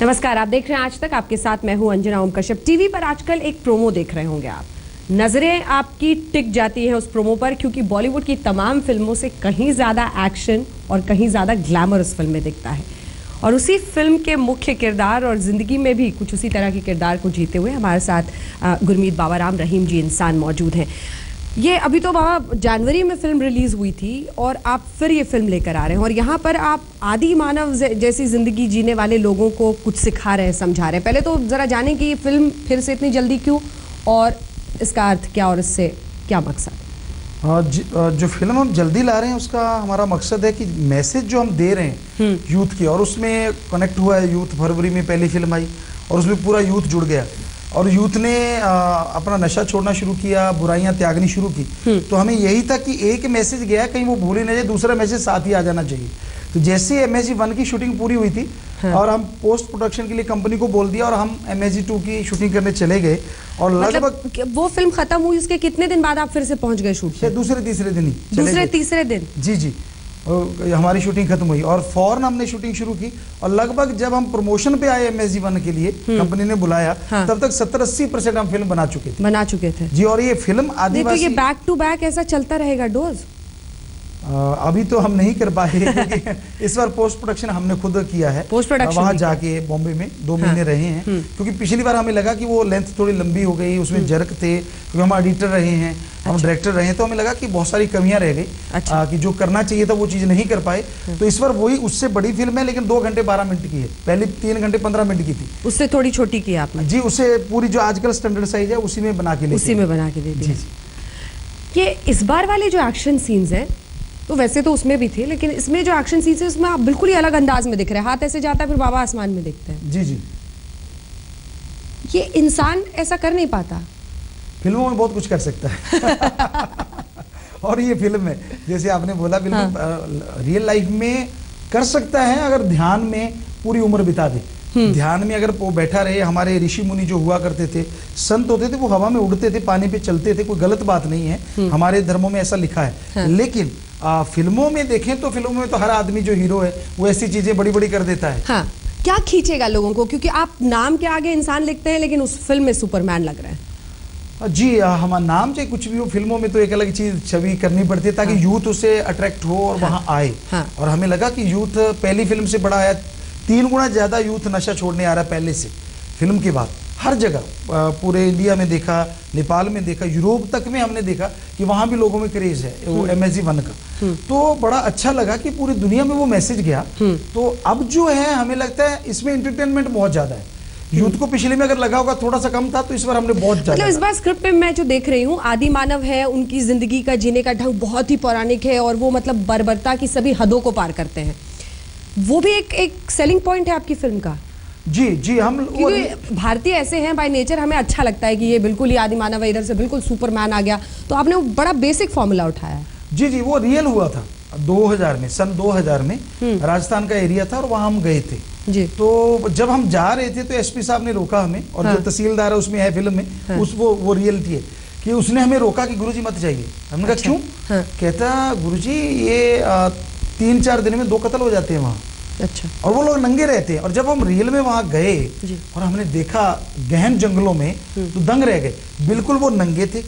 नमस्कार, आप देख रहे हैं आज तक। आपके साथ मैं हूं अंजना ओम कश्यप। टीवी पर आजकल एक प्रोमो देख रहे होंगे आप। नजरें आपकी टिक जाती हैं उस प्रोमो पर, क्योंकि बॉलीवुड की तमाम फिल्मों से कहीं ज्यादा एक्शन और कहीं ज्यादा ग्लैमर उस फिल्म में दिखता है। और उसी फिल्म के मुख्य किरदार और जिंदगी में भी कुछ उसी तरह के किरदार को जीते हुए हमारे साथ गुरमीत बाबाराम रहीम जी इंसान मौजूद हैं। ये अभी तो बाबा जनवरी में फिल्म रिलीज हुई थी और आप फिर ये फिल्म लेकर आ रहे हैं और यहाँ पर आप आदि मानव जैसी जिंदगी जीने वाले लोगों को कुछ सिखा रहे हैं, समझा रहे हैं। पहले तो जरा जाने कि ये फिल्म फिर से इतनी जल्दी क्यों और इसका अर्थ क्या और इससे क्या मकसद? जो फिल्म हम जल्दी ला रहे हैं उसका हमारा मकसद है कि मैसेज जो हम दे रहे हैं यूथ की, और उसमें कनेक्ट हुआ है यूथ। फरवरी में पहली फिल्म आई और उसमें पूरा यूथ जुड़ गया और यूथ ने अपना नशा छोड़ना शुरू किया, बुराइयां त्यागनी शुरू की। तो हमें यही था कि एक मैसेज गया, कहीं वो भूल ही न जाए, दूसरा मैसेज साथ ही आ जाना चाहिए। तो जैसे MSG 1 की शूटिंग पूरी हुई थी और हम पोस्ट प्रोडक्शन के लिए कंपनी को बोल दिया और हम MSG 2 की शूटिंग करने चले गए। और मतलब वो फिल्म खत्म हुई उसके कितने दिन बाद आप फिर से पहुंच गए शूट पे? दूसरे तीसरे दिन ही। दूसरे तीसरे दिन? जी जी, हमारी शूटिंग खत्म हुई और फौरन हमने शूटिंग शुरू की। और लगभग जब हम प्रमोशन पे आए MSG 1 के लिए, कंपनी ने बुलाया, तब तक 70-80% हम फिल्म बना चुके थे जी। और ये फिल्म आदिवासी, ये बैक टू बैक ऐसा चलता रहेगा डोज? अभी तो हम नहीं कर पाए क्योंकि इस बार पोस्ट प्रोडक्शन हमने खुद किया है। पोस्ट प्रोडक्शन वहाँ जाके बॉम्बे में 2 महीने रहे हैं, क्योंकि पिछली बार हमें लगा कि वो लेंथ थोड़ी लंबी हो गई, उसमें जर्क थे, क्योंकि हम एडिटर रहे हैं, हम डायरेक्टर रहे हैं, तो हमें लगा कि बहुत सारी कमियां रह गई। कि जो करना चाहिए था वो चीज़ नहीं कर पाए। तो इस बार वही उससे बड़ी फिल्म है, लेकिन 2 घंटे 12 मिनट की है। पहले 3 घंटे 15 मिनट की थी, उससे थोड़ी छोटी की आपने? जी, उससे पूरी जो आजकल स्टैंडर्ड साइज है उसी में बना के दे दी। ये इस बार वाले जो एक्शन सीन्स हैं, तो वैसे तो उसमें भी थे, लेकिन इसमें जो एक्शन सीन्स है उसमें आप बिल्कुल ही अलग अंदाज में दिख रहे हैं। हाथ ऐसे जाता है फिर बाबा आसमान में दिखते हैं। जी जी, ये इंसान ऐसा कर नहीं पाता। फिल्मों में बहुत कुछ कर सकता है और ये फिल्म में, जैसे आपने बोला, बिल्कुल रियल लाइफ में कर सकता है अगर ध्यान में पूरी उम्र बिता दे। ध्यान में अगर वो बैठा रहे। हमारे ऋषि मुनि जो हुआ करते थे, संत होते थे, वो हवा में उड़ते थे, पानी पे चलते थे, कोई गलत बात नहीं है, हमारे धर्मों में ऐसा लिखा है। लेकिन फिल्मों में देखें तो फिल्मों में तो हर आदमी जो हीरो है वो ऐसी चीजें बड़ी बड़ी कर देता है। हाँ, क्या खींचेगा लोगों को? क्योंकि आप नाम के आगे इंसान लिखते हैं, लेकिन उस फिल्म में सुपरमैन लग रहे हैं। जी, हमारा नाम चाहे कुछ भी हो, फिल्मों में तो एक अलग चीज छवि करनी पड़ती है ताकि यूथ उससे अट्रैक्ट हो और वहां आए। और हमें लगा कि यूथ पहली फिल्म से बड़ा आया, 3 गुना ज्यादा यूथ नशा छोड़ने आ रहा है पहले से। फिल्म के बाद हर जगह, पूरे इंडिया में देखा, नेपाल में देखा, यूरोप तक में हमने देखा कि वहां भी लोगों में क्रेज है वो MSG 1 का। तो बड़ा अच्छा लगा कि पूरी दुनिया में वो मैसेज गया। तो अब जो है हमें लगता है इसमें एंटरटेनमेंट बहुत ज्यादा है। यूथ को पिछले में अगर लगा होगा थोड़ा सा कम था, तो इस बार हमने बहुत ज्यादा। मतलब इस बार स्क्रिप्ट पे मैं जो देख रही हूँ, आदि मानव है, उनकी जिंदगी का जीने का ढंग बहुत ही पौराणिक है और वो मतलब बर्बरता की सभी हदों को पार करते हैं। वो भी एक सेलिंग पॉइंट है आपकी फिल्म का। जी जी, हम भारतीय ऐसे हैं बाय नेचर, हमें अच्छा लगता है कि ये बिल्कुल ही आदि मानव है, इधर से बिल्कुल सुपरमैन आ गया। तो आपने वो बड़ा बेसिक फॉर्मूला उठाया। जी जी, वो रियल हुआ था 2000 में, सन 2000 में राजस्थान का एरिया था और वहां हम गए थे जी। तो जब हम जा रहे थे तो SP साहब ने रोका हमें, और जो तहसीलदार है उसमें है फिल्म में, उस वो रियलिटी है कि उसने हमें रोका कि गुरुजी मत जाइए। हमने कहा क्यों? कहता गुरुजी ये 3-4 दिन में 2 कत्ल हो जाते हैं वहाँ। अच्छा। और वो लोग नंगे रहते हैं। और जब हम रियल में वहां गए और हमने देखा गहन जंगलों में, तो दंग रह गए। बिल्कुल वो नंगे थे,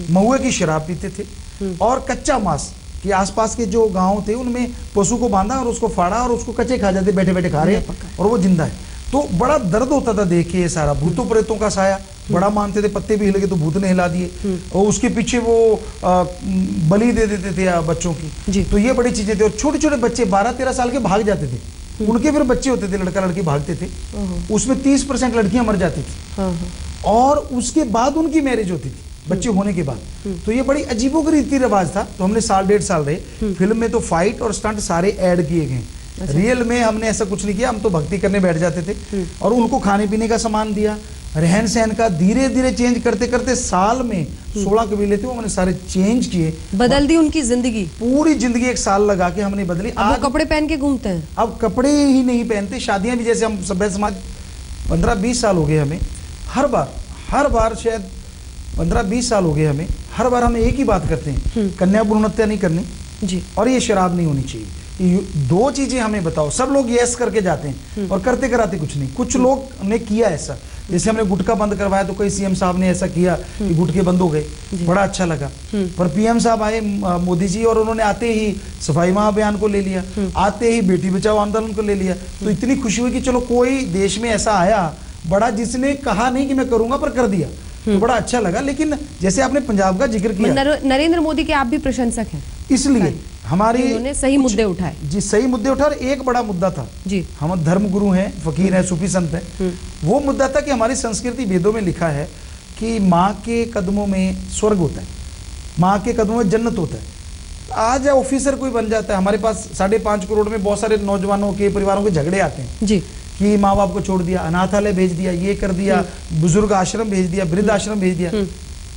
महुए की शराब पीते थे और कच्चा मांस के आसपास के जो गांव थे उनमें पशु को बांधा और उसको फाड़ा और उसको कच्चे खा जाते, बैठे बैठे खा रहे और वो जिंदा है। तो बड़ा दर्द होता था देख के ये सारा। भूतों प्रेतों का साया बड़ा मानते थे, पत्ते भी हिल गए तो भूत ने हिला दिए, और उसके पीछे वो बलि दे देते थे बच्चों की। तो ये बड़ी चीजें थी। और छोटे छोटे बच्चे 12-13 साल के भाग जाते थे, उनके फिर बच्चे होते थे, लड़का लड़की भागते थे, उसमें 30% लड़कियां मर जाती थी और उसके बाद उनकी मैरिज होती थी, बच्चे होने के बाद। तो ये बड़ी अजीबोगरीब रीति रिवाज था। तो हमने 1.5 साल रहे। फिल्म में तो फाइट और स्टंट सारे ऐड किए गए। रियल में हमने ऐसा कुछ नहीं किया, हम तो भक्ति करने बैठ जाते थे और उनको खाने पीने का सामान दिया, रहन सहन का धीरे धीरे चेंज करते करते साल में 16 कबीले थे, वो हमने सारे चेंज किए, बदल दी उनकी जिंदगी। पूरी जिंदगी 1 साल लगा के हमने बदली। अब वो कपड़े पहन के घूमते हैं। अब कपड़े ही नहीं पहनते, शादियां भी जैसे हम सभ्य समाज 15-20 साल हो गए हमें, हर बार शायद 15-20 साल हो गए हमें, हर बार हम एक ही बात करते हैं, कन्या भ्रूण हत्या नहीं करनी जी, और ये शराब नहीं होनी चाहिए। दो चीजें हमें बताओ। सब लोग यस करके जाते हैं और करते कराते कुछ नहीं। कुछ लोग ने किया ऐसा, जैसे हमने गुटखा बंद करवाया तो कोई सीएम साहब ने ऐसा किया कि गुटखे बंद हो गए, बड़ा अच्छा लगा। पर पीएम साहब आए मोदी जी, और उन्होंने आते ही सफाई महाअभियान को ले लिया, आते ही बेटी बचाओ आंदोलन को ले लिया। तो इतनी खुशी हुई कि चलो कोई देश में ऐसा आया बड़ा जिसने कहा नहीं कि मैं करूंगा पर कर दिया, तो बड़ा अच्छा लगा। लेकिन जैसे आपने पंजाब का जिक्र किया, नरेंद्र मोदी के आप भी प्रशंसक हैं, इसलिए हमारी उन्होंने सही मुद्दे उठाए। जी सही मुद्दे उठाए। और एक बड़ा मुद्दा था जी, हम धर्म गुरु हैं, फकीर हैं, सूफी संत हैं, वो मुद्दा था कि हमारी संस्कृति वेदों में लिखा है कि माँ के कदमों में स्वर्ग होता है, माँ के कदमों में जन्नत होता है। आज ऑफिसर कोई बन जाता है, हमारे पास 5.5 करोड़ में बहुत सारे नौजवानों के परिवारों के झगड़े आते हैं जी, कि माँ बाप को छोड़ दिया, अनाथालय भेज दिया, ये कर दिया, बुजुर्ग आश्रम भेज दिया, वृद्ध आश्रम भेज दिया।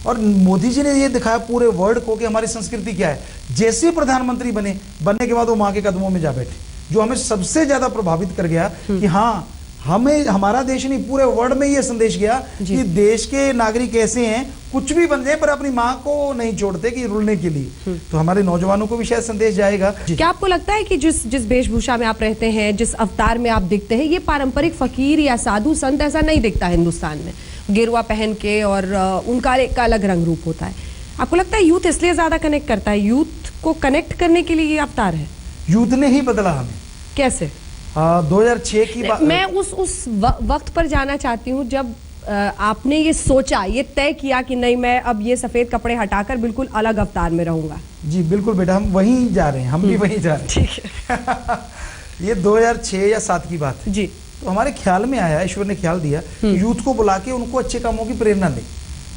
और मोदी जी ने ये दिखाया पूरे वर्ल्ड को कि हमारी संस्कृति क्या है। जैसे प्रधानमंत्री बनने के बाद वो माँ के कदमों में जा बैठे, जो हमें सबसे ज्यादा प्रभावित कर गया कि हाँ, हमें हमारा देश नहीं पूरे वर्ल्ड में ये संदेश गया कि देश के नागरिक ऐसे हैं, कुछ भी बन जाए पर अपनी माँ को नहीं छोड़ते कि रुलने के लिए। तो हमारे नौजवानों को भी शायद संदेश जाएगा। क्या आपको लगता है कि जिस वेशभूषा में आप रहते हैं, जिस अवतार में आप दिखते हैं, ये पारंपरिक फकीर या साधु संत ऐसा नहीं दिखता हिंदुस्तान में, गेरुआ पहन के, और उनका एक अलग रंग रूप होता है? आपको लगता है यूथ इसलिए ज्यादा कनेक्ट करता है? यूथ को कनेक्ट करने के लिए ये अवतार है? यूथ ने ही बदला हमें। कैसे? 2006 की बात। मैं उस वक्त पर जाना चाहती हूँ जब आपने ये सोचा, ये तय किया कि नहीं, मैं अब ये सफेद कपड़े हटाकर बिल्कुल अलग अवतार में रहूंगा। जी बिल्कुल बेटा, हम वहीं जा रहे हैं, हम भी वहीं जा रहे हैं। ठीक है। ये 2006 या 7 की बात है जी। तो हमारे ख्याल में आया, ईश्वर ने ख्याल दिया कि यूथ को बुला के उनको अच्छे कामों की प्रेरणा दे।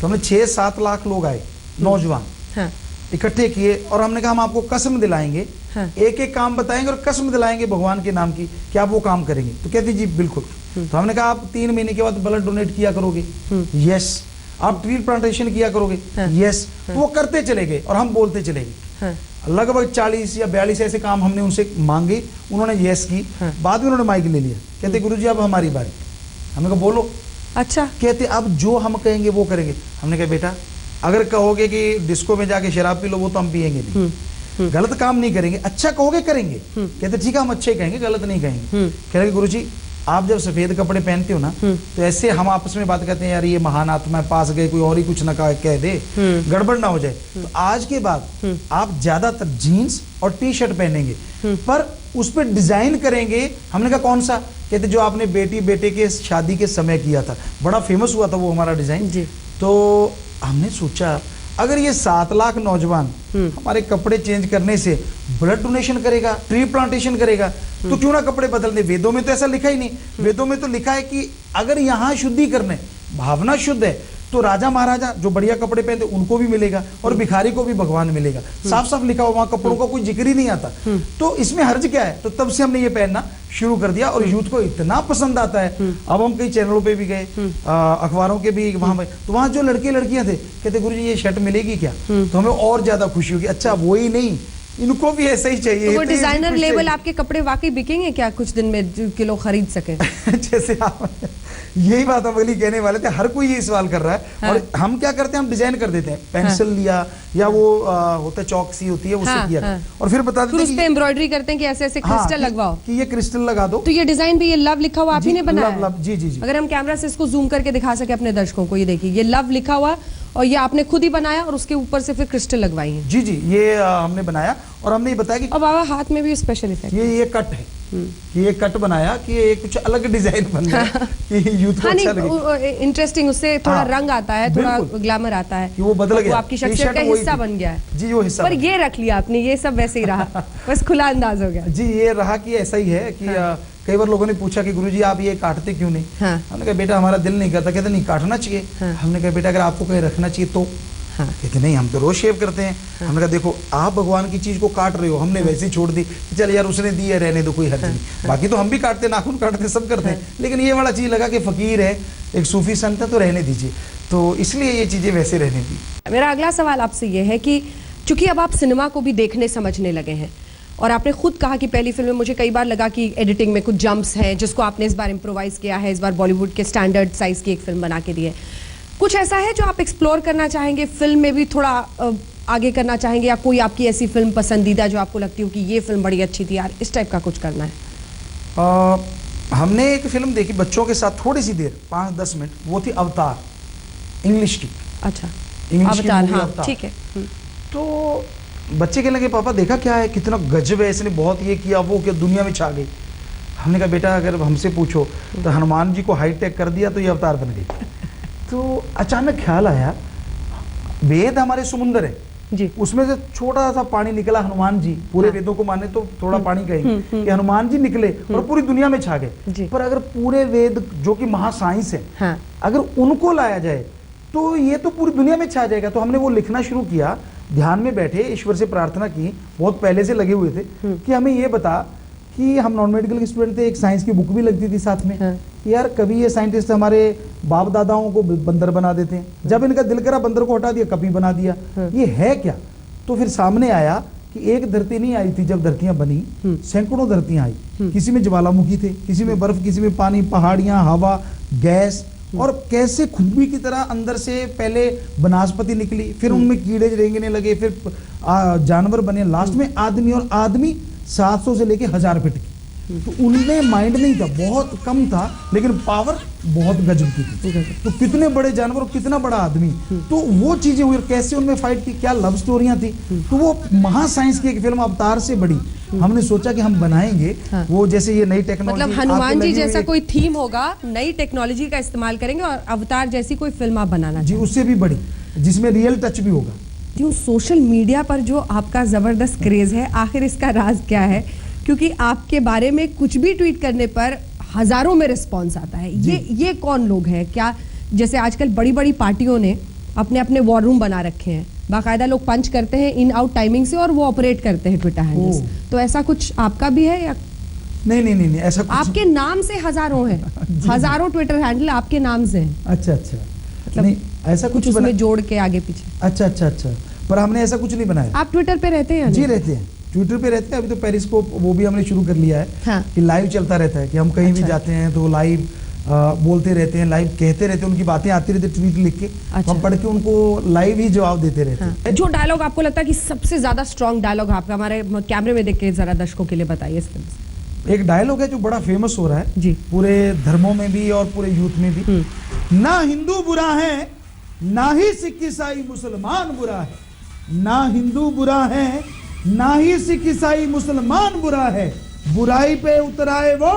तो हमने 6-7 लाख लोग आए, नौजवान इकट्ठे किए, और हमने कहा हम आपको कसम दिलाएंगे, एक एक काम बताएंगे और कसम दिलाएंगे भगवान के नाम की कि आप वो काम करेंगे। तो कहती जी बिल्कुल। तो हमने कहा आप 3 महीने के बाद ब्लड डोनेट किया करोगे, यस। आप ट्री प्लांटेशन किया करोगे, यस। तो वो करते चले गए और हम बोलते चले गए। लगभग 40 या 42 ऐसे काम हमने उनसे मांगे, उन्होंने यस की। बाद में उन्होंने माइक ले लिया, कहते गुरुजी अब हमारी बारी। हमने कहा बोलो। अच्छा। कहते अब जो हम कहेंगे वो करेंगे। हमने कहा बेटा अगर कहोगे कि डिस्को में जाके शराब पी लो, वो तो हम पियेंगे नहीं, गलत काम नहीं करेंगे, अच्छा कहोगे करेंगे। कहते ठीक है हम अच्छे कहेंगे, गलत नहीं कहेंगे। कह रहे गुरुजी आप जब सफेद कपड़े पहनते हो ना, तो ऐसे हम आपस में बात करते हैं, यार ये महान आत्मा है, पास गए कोई और ही कुछ ना कह दे, गड़बड़ ना हो जाए। तो आज के बाद आप ज्यादातर जीन्स और टी शर्ट पहनेंगे, पर उस पर डिजाइन करेंगे। हमने कहा कौन सा? कहते जो आपने बेटे के शादी के समय किया था, बड़ा फेमस हुआ था वो हमारा डिजाइन। तो हमने सोचा अगर ये 7 लाख नौजवान हमारे कपड़े चेंज करने से ब्लड डोनेशन करेगा, ट्री प्लांटेशन करेगा, तो क्यों ना कपड़े बदल दे। वेदों में तो ऐसा लिखा ही नहीं। वेदों में तो लिखा है कि अगर यहाँ शुद्धिकरण है, भावना शुद्ध है, तो राजा महाराजा जो बढ़िया कपड़े पहनते उनको भी मिलेगा और भिखारी को भी भगवान मिलेगा। साफ साफ लिखा हुआ, वहां कपड़ों का कोई जिक्र ही नहीं आता। तो इसमें हर्ज क्या है? तो तब से हमने ये पहनना शुरू कर दिया और यूथ को इतना पसंद आता है। अब हम कई चैनलों पे भी गए, अखबारों के भी वहां पे, तो वहां जो लड़के लड़कियां थे कहते गुरुजी ये शर्ट मिलेगी क्या? तो हमें और ज्यादा खुशी होगी, अच्छा वो ही नहीं, इनको भी ऐसा ही चाहिए। तो वो डिजाइनर लेवल आपके कपड़े वाकई बिकेंगे क्या कुछ दिन में, कि लोग खरीद सके? जैसे आप यही बात हम अगली कहने वाले थे, हर कोई ये सवाल कर रहा है। हाँ। और हम क्या करते हैं, हम डिजाइन कर देते हैं, पेंसिल लिया या वो होता है चौक सी होती है उससे किया, और फिर बता देते हैं, उस पे एम्ब्रॉयडरी करते हैं कि ऐसे ऐसे क्रिस्टल लगवाओ, कि ये क्रिस्टल लगा दो। तो ये डिजाइन भी, ये लव लिखा हुआ आप ही ने बनाया? लव, जी जी जी। अगर हम कैमरा से इसको जूम करके दिखा सके अपने दर्शकों को, ये देखिए ये लव लिखा हुआ, और ये आपने खुद ही बनाया और उसके ऊपर से फिर क्रिस्टल लगवाई है? जी जी, ये हमने बनाया और हमने ये बताया कि, और बाबा हाथ में भी स्पेशल इफेक्ट, ये कट है, ये कट बनाया कि ये कुछ अलग डिजाइन बन गया कि यूथ को अच्छा लगे, इंटरेस्टिंग, उससे थोड़ा रंग आता है, थोड़ा ग्लैमर आता है, कि वो बदल गया, आपकी शख्सियत का हिस्सा बन गया है। जी वो हिस्सा, पर ये रख लिया आपने, ये सब वैसे ही रहा, बस खुला अंदाज हो गया। जी ये रहा कि ऐसा ही है कि कई बार लोगों ने पूछा कि गुरुजी आप ये काटते क्यों नहीं? हमने कहा बेटा हमारा दिल नहीं करता। कहते नहीं काटना चाहिए। हमने कहा बेटा अगर आपको कहीं रखना चाहिए तो? कहते नहीं हम तो रोज शेव करते हैं। हमने कहा देखो आप भगवान की चीज को काट रहे हो, हमने वैसे ही छोड़ दी, चल यार उसने दी है रहने दो, कोई हर्ज नहीं। बाकी तो हम भी काटते, नाखून काटते, सब करते हैं, लेकिन ये वाला चीज लगा कि फकीर है, एक सूफी संत है, तो रहने दीजिए, तो इसलिए ये चीजें वैसे रहने दी। मेरा अगला सवाल आपसे ये है कि चूंकि अब आप सिनेमा को भी देखने समझने लगे हैं, और आपने खुद कहा कि पहली फिल्म में मुझे कई बार लगा कि एडिटिंग में कुछ जंप्स हैं, जिसको आपने इस बार इम्प्रोवाइज किया है, इस बार बॉलीवुड के स्टैंडर्ड साइज की एक फिल्म बना के दी है। कुछ ऐसा है जो आप एक्सप्लोर करना चाहेंगे फिल्म में भी, थोड़ा आगे करना चाहेंगे, या कोई आपकी ऐसी फिल्म पसंदीदा जो आपको लगती हो कि ये फिल्म बड़ी अच्छी थी यार, इस टाइप का कुछ करना है? हमने एक फिल्म देखी बच्चों के साथ थोड़ी सी देर, 5-10 मिनट, वो थी अवतार, इंग्लिश की। अच्छा, इंग्लिश की अवतार, मूवी हाँ, अवतार। ठीक है। तो बच्चे कहने लगे पापा देखा क्या है, कितना गजब है, इसने बहुत ये किया वो किया, दुनिया में छा गई। हमने कहा बेटा अगर हमसे पूछो तो हनुमान जी को हाईटेक कर दिया तो ये अवतार बन गई। तो अचानक ख्याल आया, वेद हमारे समुंदर है जी, उसमें से छोटा सा पानी निकला, हनुमान जी, पूरे वेदों को माने तो थोड़ा पानी कहेंगे कि हनुमान जी निकले और पूरी दुनिया में छा गए। पर अगर पूरे वेद जो कि महासाइंस है, हाँ, अगर उनको लाया जाए तो ये तो पूरी दुनिया में छा जाएगा। तो हमने वो लिखना शुरू किया, ध्यान में बैठे, ईश्वर से प्रार्थना की, बहुत पहले से लगे हुए थे कि हमें ये बता कि हम नॉन मेडिकल के स्टूडेंट थे, एक साइंस की बुक भी लगती थी साथ में, हाँ, यार कभी ये साइंटिस्ट हमारे बाप दादाओं को बंदर बना देते हैं, जब इनका दिल करा बंदर को हटा दिया, कभी बना दिया, ये है क्या? तो फिर सामने आया कि एक धरती नहीं आई थी, जब धरतियां बनी सैकड़ों धरतियां आई, किसी में ज्वालामुखी थे, किसी में बर्फ, किसी में पानी, पहाड़ियां, हवा, गैस, और कैसे खुशबू की तरह अंदर से पहले वनस्पति निकली, फिर उनमें कीड़े रेंगने लगे, फिर जानवर बने, लास्ट में आदमी, और आदमी 700 से लेके 1000 फीट की। तो उनमें माइंड नहीं था, बहुत कम था, लेकिन पावर बहुत गजब की थी। तो कितने बड़े जानवर और कितना बड़ा आदमी, तो वो चीजें हुई, कैसे उनमें फाइट की, क्या लव स्टोरियां थी। तो वो महासाइंस की एक फिल्म अवतार से बड़ी हमने सोचा कि हम बनाएंगे। हाँ। वो जैसे ये नई टेक्नोलॉजी, मतलब हनुमान जी जैसा कोई थीम होगा, नई टेक्नोलॉजी का इस्तेमाल करेंगे और अवतार जैसी कोई फिल्म आप बनाना जी, उससे भी बड़ी, जिसमें रियल टच भी होगा। जी, सोशल मीडिया पर जो आपका जबरदस्त क्रेज है, आखिर इसका राज क्या है? क्योंकि आपके बारे में कुछ भी ट्वीट करने पर हजारों में रिस्पॉन्स आता है। ये कौन लोग हैं? क्या जैसे आजकल बड़ी बड़ी पार्टियों ने अपने अपने वॉर रूम बना रखे हैं, बाकायदा लोग पंच करते हैं इन आउट टाइमिंग से और वो ऑपरेट करते हैं ट्विटर हैंडल्स, तो ऐसा कुछ आपका भी है या नहीं ऐसा कुछ आपके नाम से हजारों हैं? हजारों ट्विटर हैंडल आपके नाम से हैं? अच्छा, मतलब नहीं ऐसा कुछ उसमें जोड़ के आगे पीछे। अच्छा, पर हमने ऐसा कुछ नहीं बनाया। आप ट्विटर पे रहते हैं? जी रहते हैं, ट्विटर पे रहते हैं। अभी तो पेरिस्कोप वो भी हमने शुरू कर लिया है। हाँ। कि लाइव चलता रहता है, कि हम कहीं भी जाते हैं तो लाइव बोलते रहते हैं, लाइव कहते रहते हैं, उनकी बातें आती रहती, ट्वीट लिख के हम पढ़ के उनको लाइव ही जवाब देते रहते हैं। हाँ। जो डायलॉग आपको लगता है कि सबसे ज्यादा स्ट्रॉन्ग डायलॉग आपका, हमारे कैमरे में देख के जरा दर्शकों के लिए बताइए इस फिल्म से। एक डायलॉग है जो बड़ा फेमस हो रहा है जी, पूरे धर्मों में भी और पूरे यूथ में भी, ना हिंदू बुरा है, ना ही सिख ईसाई मुसलमान बुरा है, ना हिंदू बुरा है, ना ही सिख ईसाई मुसलमान बुरा है, बुराई पे उतराए वो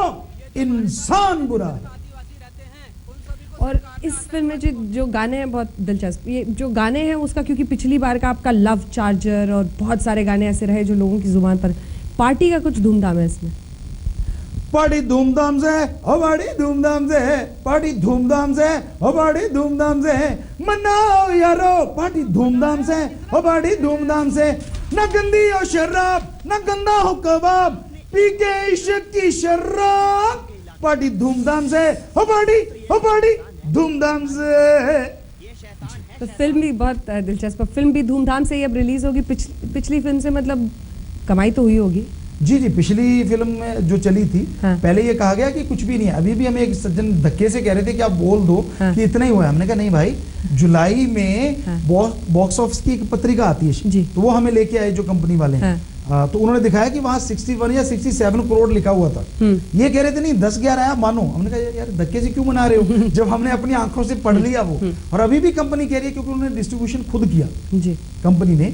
इंसान बुरा है। और इस फिल्म में जो गाने हैं बहुत दिलचस्प, ये जो गाने हैं उसका, क्योंकि पिछली बार का आपका लव चार्जर और बहुत सारे गाने ऐसे रहे जो लोगों की जुबान पर, पार्टी का कुछ धूमधाम है इसमें? पार्टी धूमधाम से है, ओ बड़ी धूमधाम से है, पार्टी धूमधाम से है, ओ बड़ी धूमधाम से है, मनाओ यारो पार्टी धूमधाम से, ओ बड़ी धूमधाम से, न गंदी हो शराब, न गंदा हो कबाब, पी के इश्क की शराब, पार्टी धूमधाम से, ओ बड़ी धूमधाम से। तो फिल्म भी बहुत दिलचस्प, फिल्म भी धूमधाम से ही अब रिलीज होगी। पिछली फिल्म से मतलब कमाई तो हुई होगी? जी, पिछली फिल्म में जो चली थी, हाँ। पहले ये कहा गया कि कुछ भी नहीं है। अभी भी हमें एक सज्जन धक्के से कह रहे थे कि आप बोल दो कि इतना ही हुआ है। हमने कहा नहीं भाई, जुलाई में बॉक्स ऑफिस की एक पत्रिका आती है, तो वो हमें लेके आए जो कंपनी वाले हैं। तो उन्होंने दिखाया कि वहां 61 या 67 करोड़ लिखा हुआ था। ये कह रहे थे नहीं 10-11 आया मानो। हमने कहा यार धक्के से क्यों मना रहे हो, जब हमने अपनी आंखों से पढ़ लिया वो। और अभी भी कंपनी कह रही है, क्योंकि उन्होंने डिस्ट्रीब्यूशन खुद किया कंपनी ने,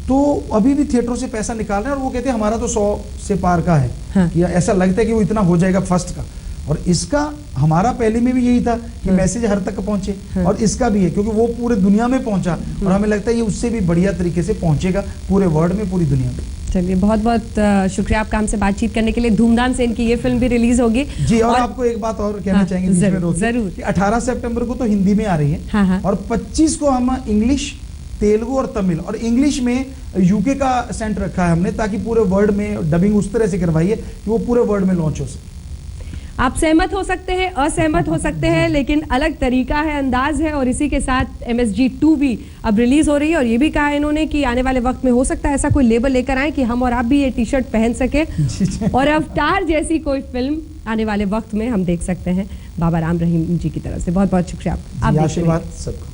तो अभी भी थिएटरों से पैसा निकाल रहे हैं। और वो कहते हैं हमारा तो 100 से पार का है, कि ऐसा लगता है कि वो इतना हो जाएगा फर्स्ट का। और इसका हमारा पहले में भी यही था कि मैसेज हर तक पहुंचे, और इसका भी है क्योंकि वो पूरे दुनिया में पहुंचा, और हमें लगता है ये उससे भी बढ़िया तरीके से पहुंचेगा पूरे वर्ल्ड में, पूरी दुनिया में। चलिए, बहुत बहुत शुक्रिया आपका हमसे बातचीत करने के लिए। धूमधाम से इनकी ये फिल्म भी रिलीज होगी जी। और आपको एक बात और कहना चाहेंगे जरूर, 18 सितंबर को तो हिंदी में आ रही है, और 25 को हम इंग्लिश, तेलुगु और तमिल, और इंग्लिश में यूके का सेंटर रखा है हमने, ताकि पूरे वर्ल्ड में डबिंग उस तरह से करवाई है कि वो पूरे वर्ल्ड में लॉन्च हो सके। आप सहमत हो सकते हैं, असहमत हो सकते हैं, लेकिन अलग तरीका है, अंदाज है। और इसी के साथ MSG 2 भी अब रिलीज हो रही है, और ये भी कहा इन्होंने कि आने वाले वक्त में हो सकता है ऐसा कोई लेबल लेकर आए कि हम और आप भी ये टी-शर्ट पहन सके, और अवतार जैसी कोई फिल्म आने वाले वक्त में हम देख सकते हैं। बाबा राम रहीम जी की तरफ से बहुत बहुत शुक्रिया आपका। आशीर्वाद सबका।